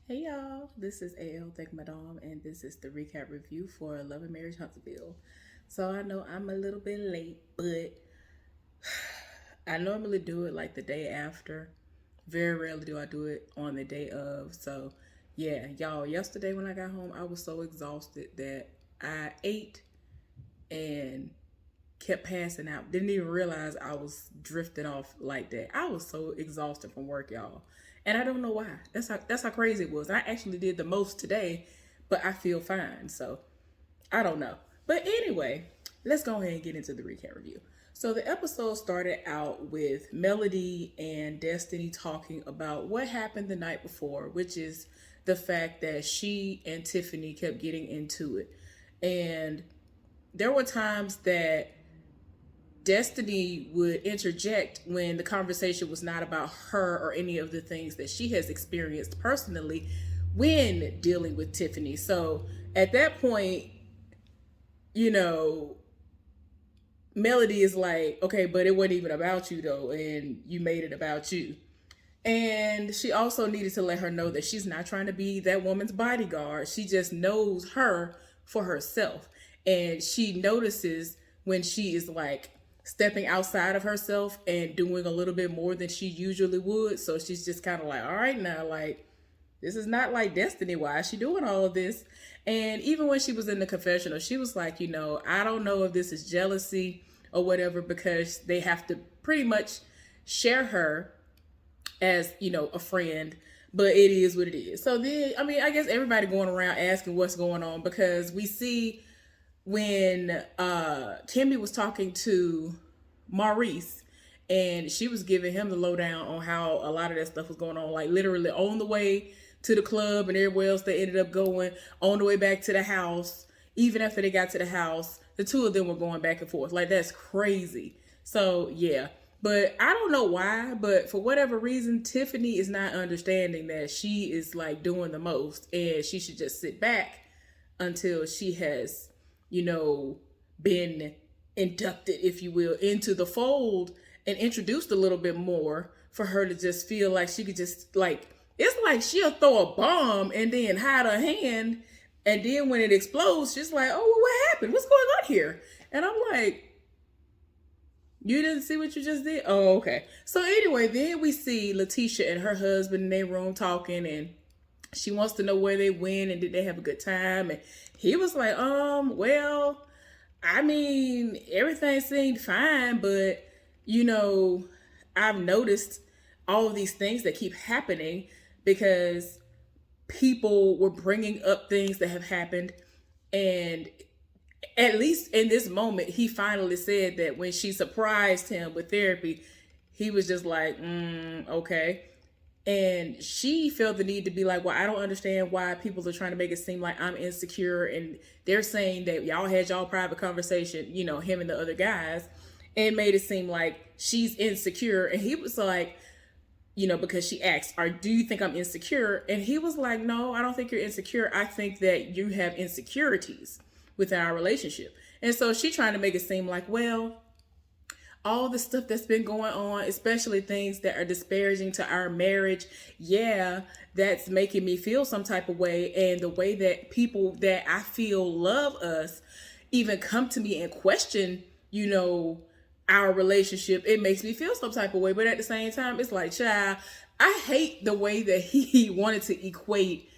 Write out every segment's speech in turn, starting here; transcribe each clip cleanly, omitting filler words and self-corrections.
Hey y'all, this is AL Thank Madame, and this is the recap review for Love and Marriage Huntsville. So I know I'm a little bit late, but I normally do it like the day after. Very rarely do I do it on the day of. So yeah, y'all, yesterday when I got home, I was so exhausted that I ate and kept passing out. Didn't even realize I was drifting off like that. I was so exhausted from work, y'all. And I don't know why. That's how crazy it was. I actually did the most today, but I feel fine. So I don't know. But anyway, let's go ahead and get into the recap review. So the episode started out with Melody and Destiny talking about what happened the night before, which is the fact that she and Tiffany kept getting into it. And there were times that Destiny would interject when the conversation was not about her or any of the things that she has experienced personally when dealing with Tiffany. So at that point, you know, Melody is like, okay, but it wasn't even about you though, and you made it about you. And she also needed to let her know that she's not trying to be that woman's bodyguard. She just knows her for herself. And she notices when she is like stepping outside of herself and doing a little bit more than she usually would. So she's just kind of like, all right, now, like, this is not like Destiny. Why is she doing all of this? And even when she was in the confessional, she was like, I don't know if this is jealousy or whatever, because they have to pretty much share her as a friend, but it is what it is. So then, I mean, I guess everybody going around asking what's going on, because we see when Kimmy was talking to Maurice, and she was giving him the lowdown on how a lot of that stuff was going on, like literally on the way to the club and everywhere else they ended up going, on the way back to the house. Even after they got to the house, the two of them were going back and forth. Like, that's crazy. So yeah, but I don't know why, but for whatever reason, Tiffany is not understanding that she is like doing the most, and she should just sit back until she has, been inducted, if you will, into the fold and introduced a little bit more, for her to just feel like she could just like, it's like she'll throw a bomb and then hide her hand, and then when it explodes, she's like, oh, well, what happened? What's going on here? And I'm like, you didn't see what you just did? Oh, okay. So anyway, then we see Letitia and her husband in their room talking, and she wants to know where they went and did they have a good time. And he was like, well, I mean, everything seemed fine, but you know, I've noticed all of these things that keep happening because people were bringing up things that have happened. And at least in this moment, he finally said that when she surprised him with therapy, he was just like, okay. And she felt the need to be like, well, I don't understand why people are trying to make it seem like I'm insecure. And they're saying that y'all had y'all private conversation, him and the other guys, and made it seem like she's insecure. And he was like, because she asked, do you think I'm insecure? And he was like, no, I don't think you're insecure. I think that you have insecurities within our relationship. And so she trying to make it seem like, well, all the stuff that's been going on, especially things that are disparaging to our marriage, yeah, that's making me feel some type of way. And the way that people that I feel love us even come to me and question, our relationship, it makes me feel some type of way. But at the same time, it's like, child, I hate the way that he wanted to equate,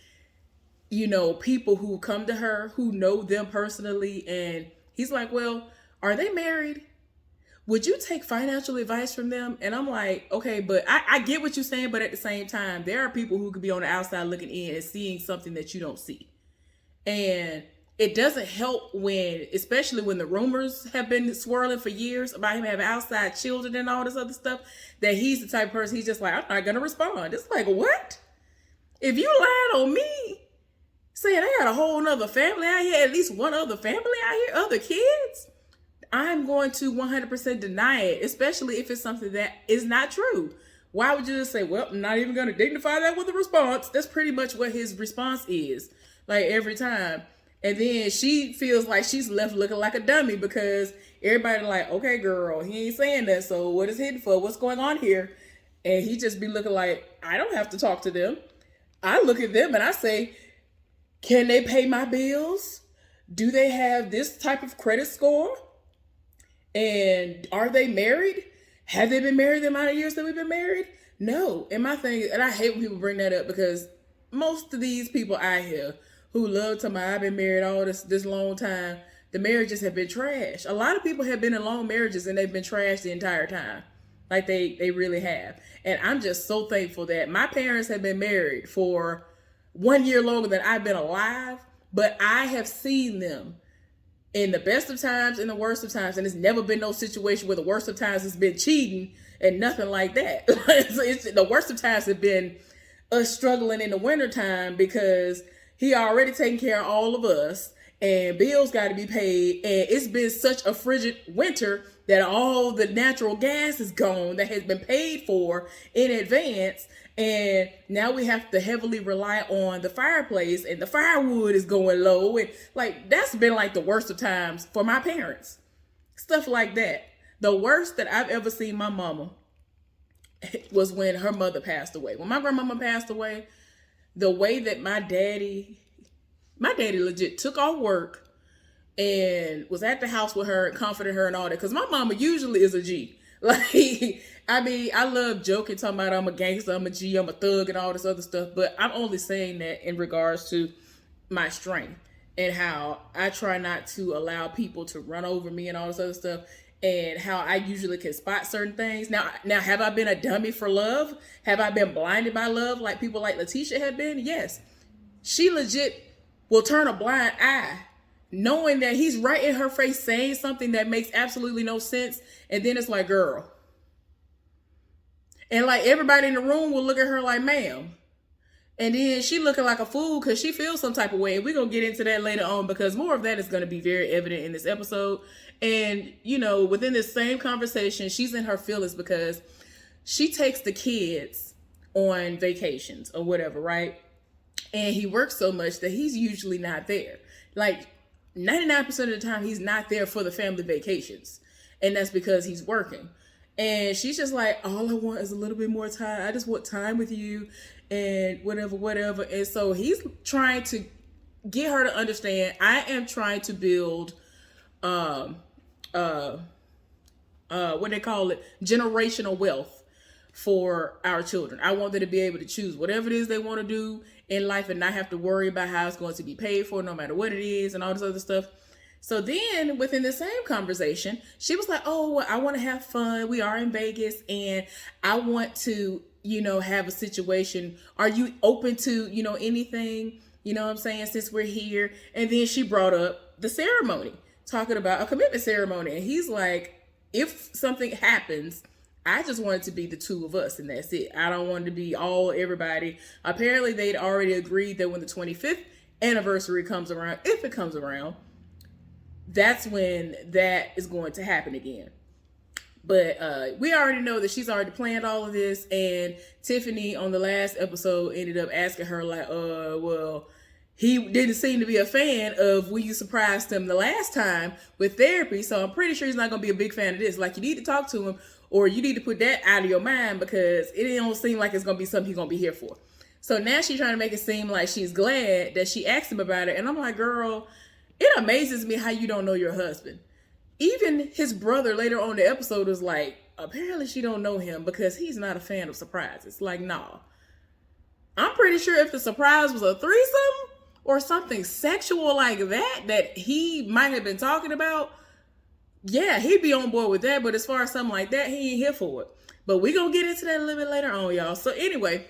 people who come to her, who know them personally. And he's like, well, are they married? Would you take financial advice from them? And I'm like, okay, but I get what you're saying, but at the same time, there are people who could be on the outside looking in and seeing something that you don't see. And it doesn't help when, especially when the rumors have been swirling for years about him having outside children and all this other stuff, that he's the type of person, he's just like, I'm not going to respond. It's like, what? If you lied on me, saying I got a whole nother family out here, at least one other family out here, other kids, I'm going to 100% deny it, especially if it's something that is not true. Why would you just say, well, I'm not even going to dignify that with a response? That's pretty much what his response is, like every time. And then she feels like she's left looking like a dummy because everybody like, okay, girl, he ain't saying that. So what is hidden for? What's going on here? And he just be looking like, I don't have to talk to them. I look at them and I say, can they pay my bills? Do they have this type of credit score? And are they married? Have they been married the amount of years that we've been married? No. And my thing, and I hate when people bring that up, because most of these people out here who love to I've been married all this long time, the marriages have been trash. A lot of people have been in long marriages and they've been trashed the entire time. Like they really have. And I'm just so thankful that my parents have been married for 1 year longer than I've been alive, but I have seen them in the best of times and the worst of times, and it's never been no situation where the worst of times has been cheating and nothing like that. The worst of times have been us struggling in the wintertime because he already taking care of all of us and bills got to be paid, and it's been such a frigid winter that all the natural gas is gone that has been paid for in advance. And now we have to heavily rely on the fireplace, and the firewood is going low. And like, that's been like the worst of times for my parents. Stuff like that. The worst that I've ever seen my mama was when her mother passed away. When my grandmama passed away, the way that my daddy legit took off work and was at the house with her and comforted her and all that. Because my mama usually is a G. Like, I mean, I love joking, talking about I'm a gangster, I'm a G, I'm a thug, and all this other stuff. But I'm only saying that in regards to my strength and how I try not to allow people to run over me and all this other stuff, and how I usually can spot certain things. Now, have I been a dummy for love? Have I been blinded by love like people like Letitia have been? Yes. She legit will turn a blind eye knowing that he's right in her face saying something that makes absolutely no sense. And then it's like, girl. And like everybody in the room will look at her like, ma'am. And then she looking like a fool because she feels some type of way. And we're going to get into that later on, because more of that is going to be very evident in this episode. And, you know, within this same conversation, she's in her feelings because she takes the kids on vacations or whatever, right? And he works so much that he's usually not there. Like 99% of the time, he's not there for the family vacations. And that's because he's working. And she's just like, all I want is a little bit more time. I just want time with you and whatever. And so he's trying to get her to understand, I am trying to build, what they call it, generational wealth for our children. I want them to be able to choose whatever it is they want to do in life and not have to worry about how it's going to be paid for, no matter what it is and all this other stuff. So then within the same conversation, she was like, oh, I want to have fun. We are in Vegas and I want to, you know, have a situation. Are you open to, you know, anything, you know what I'm saying, since we're here? And then she brought up the ceremony, talking about a commitment ceremony. And he's like, if something happens, I just want it to be the two of us and that's it. I don't want it to be everybody. Apparently they'd already agreed that when the 25th anniversary comes around, if it comes around, that's when that is going to happen again. But we already know that she's already planned all of this. And Tiffany on the last episode ended up asking her like, well, he didn't seem to be a fan of when you surprised him the last time with therapy. So I'm pretty sure he's not going to be a big fan of this. Like, you need to talk to him, or you need to put that out of your mind, because it don't seem like it's going to be something he's going to be here for. So now she's trying to make it seem like she's glad that she asked him about it. And I'm like, girl, it amazes me how you don't know your husband. Even his brother later on in the episode was like, apparently she don't know him because he's not a fan of surprises. Like, nah. I'm pretty sure if the surprise was a threesome or something sexual like that he might have been talking about, yeah, he'd be on board with that. But as far as something like that, he ain't here for it. But we gonna get into that a little bit later on, y'all. So anyway,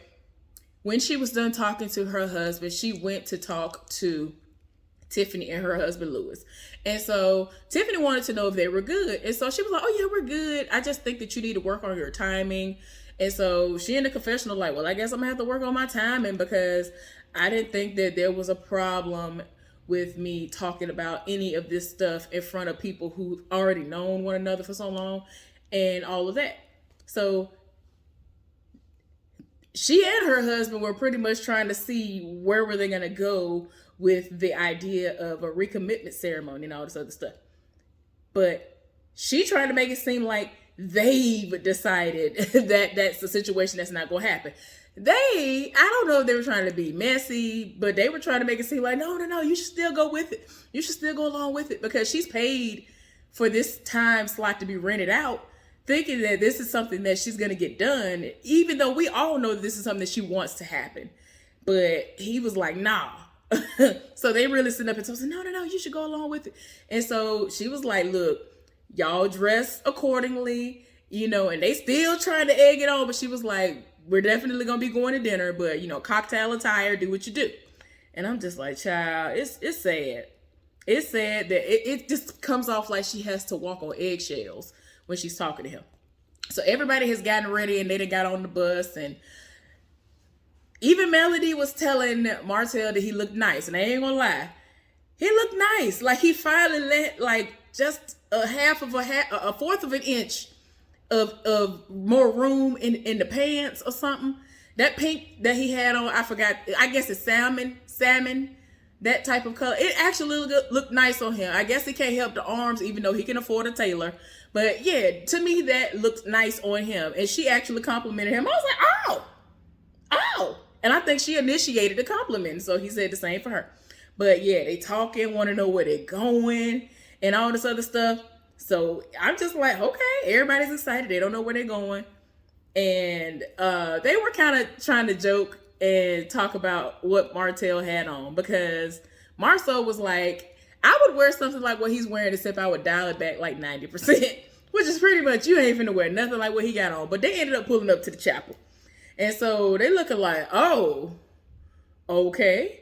when she was done talking to her husband, she went to talk to Tiffany and her husband, Lewis. And so Tiffany wanted to know if they were good. And so she was like, oh yeah, we're good. I just think that you need to work on your timing. And so she in the confessional like, well, I guess I'm gonna have to work on my timing, because I didn't think that there was a problem with me talking about any of this stuff in front of people who already known one another for so long and all of that. So she and her husband were pretty much trying to see where were they going to go with the idea of a recommitment ceremony and all this other stuff. But she tried to make it seem like they've decided that that's a situation that's not going to happen. I don't know if they were trying to be messy, but they were trying to make it seem like, no, you should still go with it. You should still go along with it because she's paid for this time slot to be rented out, thinking that this is something that she's going to get done, even though we all know that this is something that she wants to happen. But he was like, nah. So they really stood up and told her, no, you should go along with it. And so she was like, look, y'all dress accordingly, and they still trying to egg it on, but she was like, we're definitely going to be going to dinner, but, cocktail attire, do what you do. And I'm just like, child, it's sad. It's sad that it just comes off like she has to walk on eggshells when she's talking to him. So everybody has gotten ready and they done got on the bus, and even Melody was telling Martell that he looked nice, and I ain't gonna lie, he looked nice. Like he finally let just a fourth of an inch of more room in the pants or something. That pink that he had on, I forgot. I guess it's salmon, that type of color. It actually looked nice on him. I guess he can't help the arms, even though he can afford a tailor. But yeah, to me that looked nice on him, and she actually complimented him. I was like, oh. And I think she initiated the compliment, so he said the same for her. But yeah, they talking, want to know where they're going, and all this other stuff. So I'm just like, okay, everybody's excited. They don't know where they're going. And they were kind of trying to joke and talk about what Martell had on, because Marceau was like, I would wear something like what he's wearing, except I would dial it back like 90%, which is pretty much, you ain't finna wear nothing like what he got on. But they ended up pulling up to the chapel. And so they looking like, oh, okay,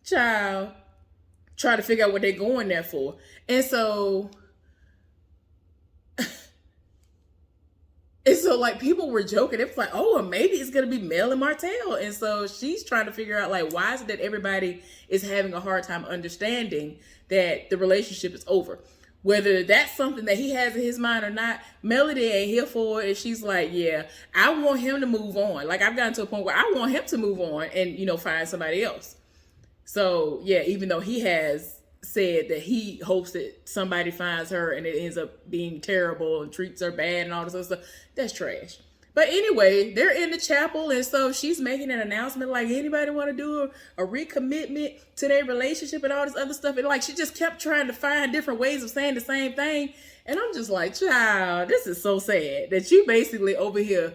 child, try to figure out what they're going there for. And so, like people were joking. It was like, oh, maybe it's going to be Mel and Martell. And so she's trying to figure out like, why is it that everybody is having a hard time understanding that the relationship is over? Whether that's something that he has in his mind or not, Melody ain't here for it. And she's like, yeah, I want him to move on. Like, I've gotten to a point where I want him to move on and, find somebody else. So, yeah, even though he has said that he hopes that somebody finds her and it ends up being terrible and treats her bad and all this other stuff, that's trash. But anyway, they're in the chapel, and so she's making an announcement like, anybody want to do a recommitment to their relationship and all this other stuff. And like, she just kept trying to find different ways of saying the same thing. And I'm just like, child, this is so sad that you basically over here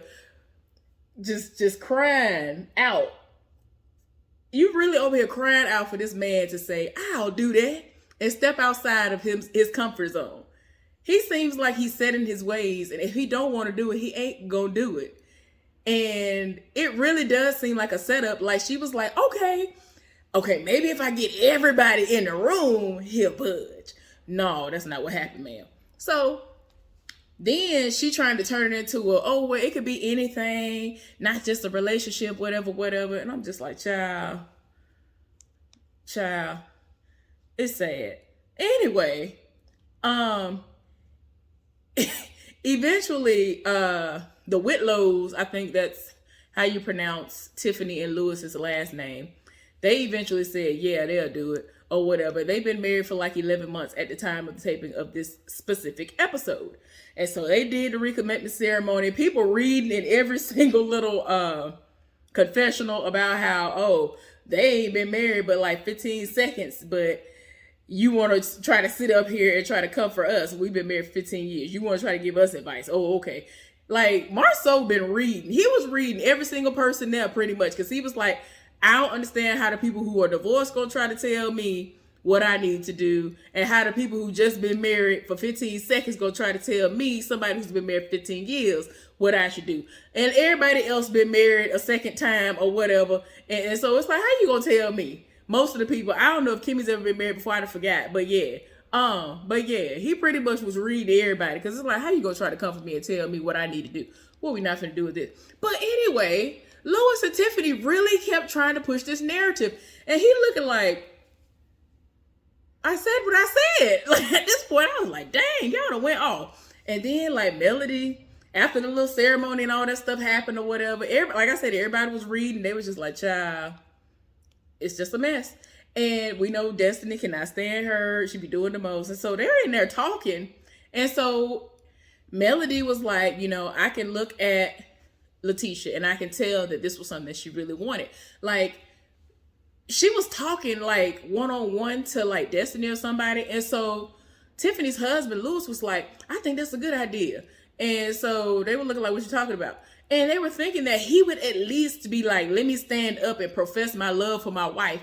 just crying out. You really over here crying out for this man to say, I'll do that, and step outside of his comfort zone. He seems like he's set in his ways, and if he don't want to do it, he ain't gonna do it. And it really does seem like a setup. Like she was like, okay, maybe if I get everybody in the room, he'll budge. No, that's not what happened, ma'am. So then she trying to turn it into well, it could be anything, not just a relationship, whatever. And I'm just like, child, it's sad. Anyway, eventually, the Whitlows, I think that's how you pronounce Tiffany and Lewis's last name, they eventually said, yeah, they'll do it or whatever. They've been married for like 11 months at the time of the taping of this specific episode. And so they did the recommitment ceremony. People reading in every single little confessional about how, they ain't been married but like 15 seconds, but you want to try to sit up here and try to comfort us. We've been married for 15 years. You want to try to give us advice. Oh, okay. Like, Marceau been reading. He was reading every single person there pretty much, because he was like, I don't understand how the people who are divorced going to try to tell me what I need to do, and how the people who just been married for 15 seconds going to try to tell me, somebody who's been married 15 years, what I should do. And everybody else been married a second time or whatever. And so it's like, how you going to tell me? Most of the people, I don't know if Kimmy's ever been married before, I forgot, but yeah. He pretty much was reading everybody, because it's like, how you gonna try to comfort me and tell me what I need to do? What we not finna do with this? But anyway, Lewis and Tiffany really kept trying to push this narrative, and he looking like, I said what I said. Like, at this point, I was like, dang, y'all done went off. And then like Melody, after the little ceremony and all that stuff happened or whatever, like I said, everybody was reading. They was just like, child, it's just a mess. And we know Destiny cannot stand her. She be doing the most. And so they're in there talking. And so Melody was like, I can look at Letitia, and I can tell that this was something that she really wanted. Like, she was talking like one-on-one to like Destiny or somebody, and so Tiffany's husband Lewis was like, I think that's a good idea. And so they were looking like, what you talking about? And they were thinking that he would at least be like, let me stand up and profess my love for my wife.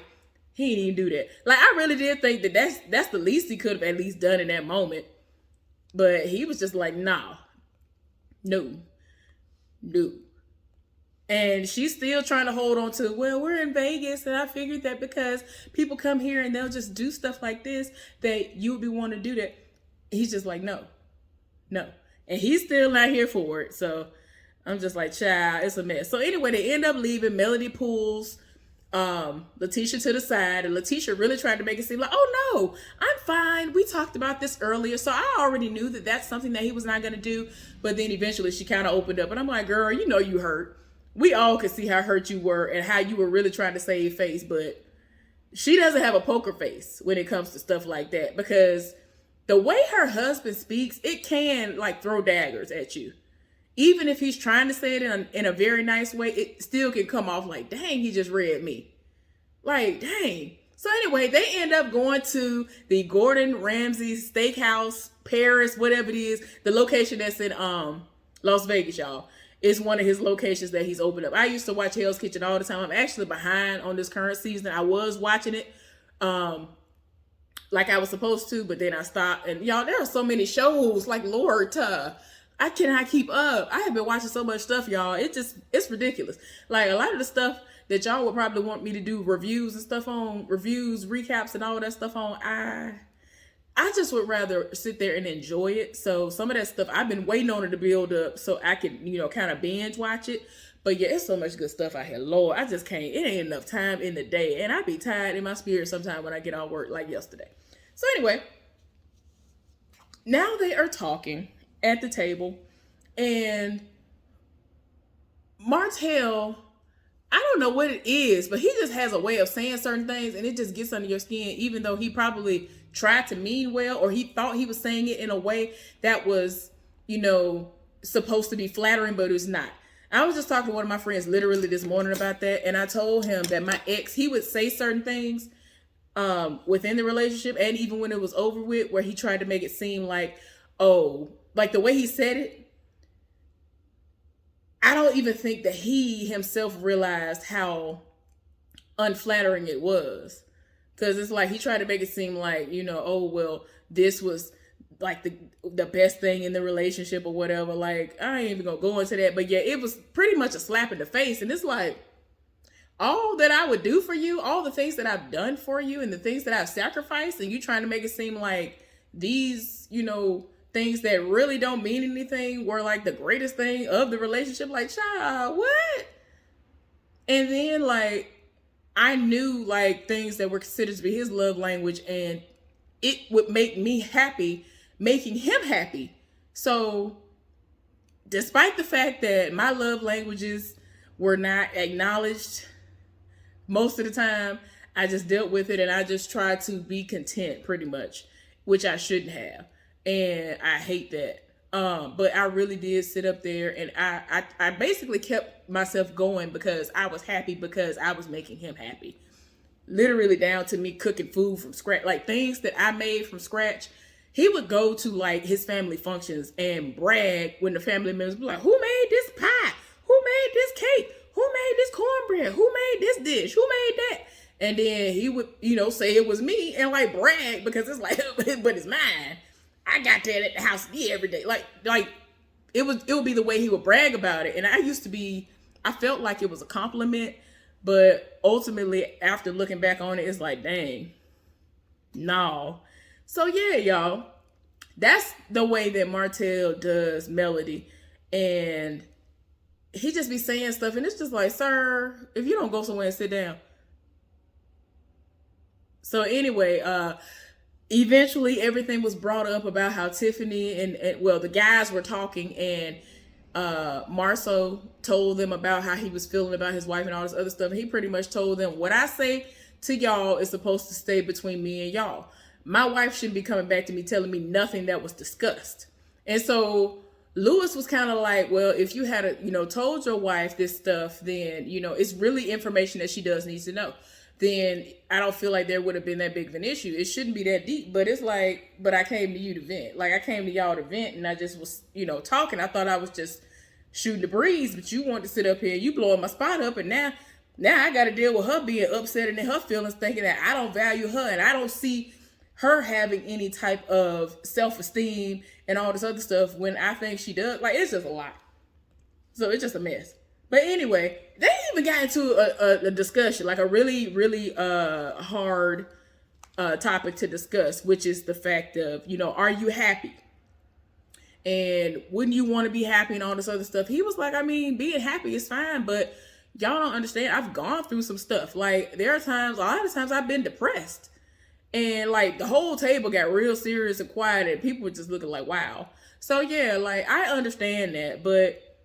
He didn't even do that. Like, I really did think that that's the least he could have at least done in that moment. But he was just like, nah, no. And she's still trying to hold on to, well, we're in Vegas, and I figured that because people come here and they'll just do stuff like this, that you would be wanting to do that. He's just like, no. And he's still not here for it. So I'm just like, child, it's a mess. So anyway, they end up leaving. Melody pulls Letitia to the side, and Letitia really tried to make it seem like, oh no, I'm fine. We talked about this earlier. So I already knew that that's something that he was not going to do. But then eventually she kind of opened up, and I'm like, girl, you know you hurt. We all could see how hurt you were and how you were really trying to save face, but she doesn't have a poker face when it comes to stuff like that, because the way her husband speaks, it can like throw daggers at you. Even if he's trying to say it in a very nice way, it still can come off like, dang, he just read me. Like, dang. So anyway, they end up going to the Gordon Ramsay Steakhouse, Paris, whatever it is, the location that's in Las Vegas, y'all. It's one of his locations that he's opened up. I used to watch Hell's Kitchen all the time. I'm actually behind on this current season. I was watching it like I was supposed to, but then I stopped. And y'all, there are so many shows, like, Lord, I cannot keep up. I have been watching so much stuff, y'all. It's ridiculous. Like, a lot of the stuff that y'all would probably want me to do reviews and stuff on, reviews, recaps, and all that stuff on, I just would rather sit there and enjoy it. So some of that stuff, I've been waiting on it to build up so I can, kind of binge watch it. But yeah, it's so much good stuff out here. Lord, I just can't. It ain't enough time in the day. And I be tired in my spirit sometime when I get off work like yesterday. So anyway, now they are talking at the table. And Martell, I don't know what it is, but he just has a way of saying certain things, and it just gets under your skin, even though he probably tried to mean well, or he thought he was saying it in a way that was, supposed to be flattering, but it was not. I was just talking to one of my friends literally this morning about that, and I told him that my ex, he would say certain things within the relationship, and even when it was over with, where he tried to make it seem like, oh, like the way he said it, I don't even think that he himself realized how unflattering it was. Because it's like he tried to make it seem like, oh, well, this was like the best thing in the relationship or whatever. Like, I ain't even going to go into that. But yeah, it was pretty much a slap in the face. And it's like, all that I would do for you, all the things that I've done for you and the things that I've sacrificed, and you trying to make it seem like these, things that really don't mean anything were like the greatest thing of the relationship. Like, child, what? And then like, I knew like things that were considered to be his love language, and it would make me happy, making him happy. So despite the fact that my love languages were not acknowledged most of the time, I just dealt with it, and I just tried to be content pretty much, which I shouldn't have. And I hate that. But I really did sit up there, and I basically kept myself going because I was happy because I was making him happy. Literally down to me cooking food from scratch, like things that I made from scratch. He would go to like his family functions and brag when the family members be like, who made this pie? Who made this cake? Who made this cornbread? Who made this dish? Who made that? And then he would, say it was me and like brag because it's like, but it's mine. I got that at the house every day. Like it would be the way he would brag about it. And I felt like it was a compliment, but ultimately after looking back on it, it's like, dang, no. So yeah, y'all, that's the way that Martell does Melody. And he just be saying stuff, and it's just like, sir, if you don't go somewhere and sit down. So anyway, eventually everything was brought up about how Tiffany and the guys were talking, and Marceau told them about how he was feeling about his wife and all this other stuff. And he pretty much told them, what I say to y'all is supposed to stay between me and y'all. My wife shouldn't be coming back to me telling me nothing that was discussed. And so Lewis was kind of like, well, if you had told your wife this stuff, then, it's really information that she does needs to know. Then I don't feel like there would have been that big of an issue. It shouldn't be that deep, but it's like, but I came to you to vent. Like I came to y'all to vent and I just was, talking. I thought I was just shooting the breeze, but you wanted to sit up here, you blowing my spot up, and now I got to deal with her being upset and in her feelings, thinking that I don't value her and I don't see her having any type of self-esteem and all this other stuff when I think she does. Like, it's just a lot. So it's just a mess. But anyway, they even got into a discussion, like a really, really hard topic to discuss, which is the fact of, are you happy? And wouldn't you want to be happy and all this other stuff? He was like, I mean, being happy is fine, but y'all don't understand. I've gone through some stuff. Like, there are times, a lot of times I've been depressed. And like the whole table got real serious and quiet and people were just looking like, wow. So yeah, like I understand that, but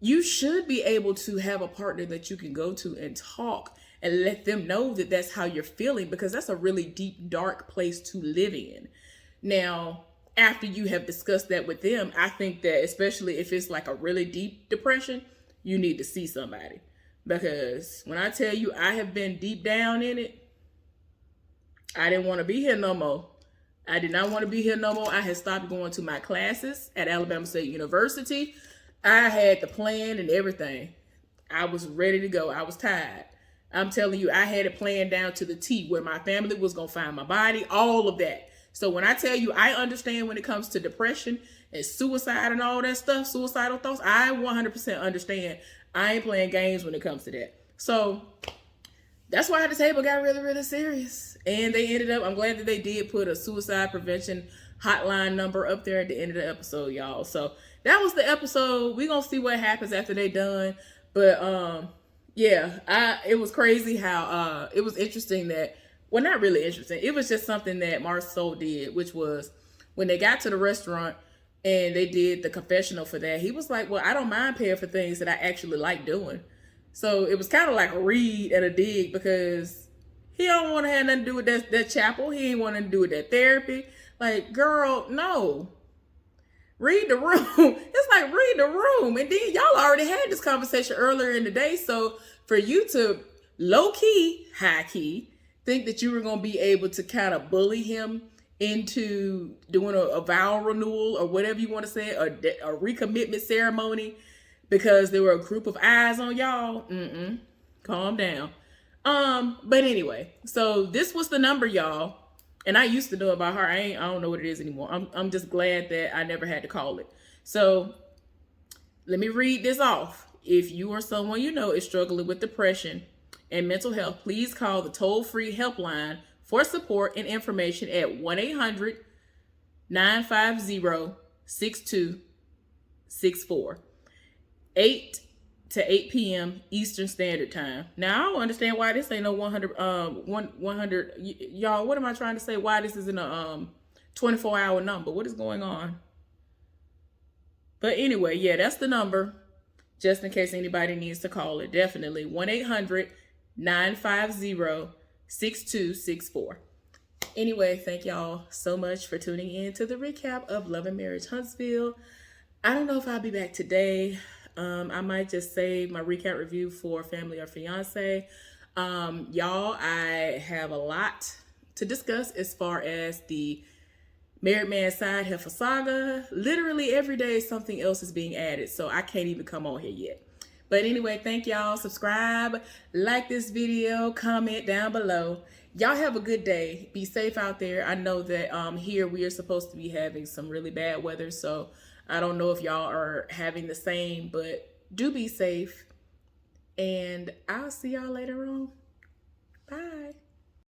you should be able to have a partner that you can go to and talk and let them know that that's how you're feeling, because that's a really deep, dark place to live in. Now, after you have discussed that with them, I think that especially if it's like a really deep depression, you need to see somebody. Because when I tell you I have been deep down in it, I didn't want to be here no more. I did not want to be here no more. I had stopped going to my classes at Alabama State University. I had the plan and everything. I was ready to go. I was tired. I'm telling you, I had it planned down to the T, where my family was going to find my body, all of that. So when I tell you, I understand when it comes to depression and suicide and all that stuff, suicidal thoughts, I 100% understand. I ain't playing games when it comes to that. So that's why the table got really, really serious. And they ended up, I'm glad that they did put a suicide prevention hotline number up there at the end of the episode, y'all. So that was the episode. We're going to see what happens after they done. But yeah, it was crazy how it was interesting that, well, not really interesting. It was just something that Marceau did, which was when they got to the restaurant and they did the confessional for that, he was like, well, I don't mind paying for things that I actually like doing. So it was kind of like a read and a dig, because he don't want to have nothing to do with that chapel. He ain't want nothing to do with that therapy. Like, girl, no. Read the room. It's like, read the room. And then y'all already had this conversation earlier in the day. So for you to low-key, high-key, think that you were going to be able to kind of bully him into doing a vow renewal or whatever you want to say, a recommitment ceremony, because there were a group of eyes on y'all. Calm down. But anyway, so this was the number, y'all. And I used to know about her. I don't know what it is anymore. I'm just glad that I never had to call it. So let me read this off. If you or someone you know is struggling with depression and mental health, please call the toll-free helpline for support and information at 1-800-950-6264. 8 to 8 p.m. Eastern Standard Time. Now, I don't understand why this ain't no 100, y'all, what am I trying to say? Why this isn't a 24-hour number? What is going on? But anyway, yeah, that's the number, just in case anybody needs to call it. Definitely 1-800-950-6264. Anyway, thank y'all so much for tuning in to the recap of Love and Marriage Huntsville. I don't know if I'll be back today. I might just save my recap review for Family or Fiance. Y'all, I have a lot to discuss as far as the Married Man Side Heifer Saga. Literally every day something else is being added, so I can't even come on here yet. But anyway, thank y'all. Subscribe, like this video, comment down below. Y'all have a good day. Be safe out there. I know that here we are supposed to be having some really bad weather, so I don't know if y'all are having the same, but do be safe. And I'll see y'all later on. Bye.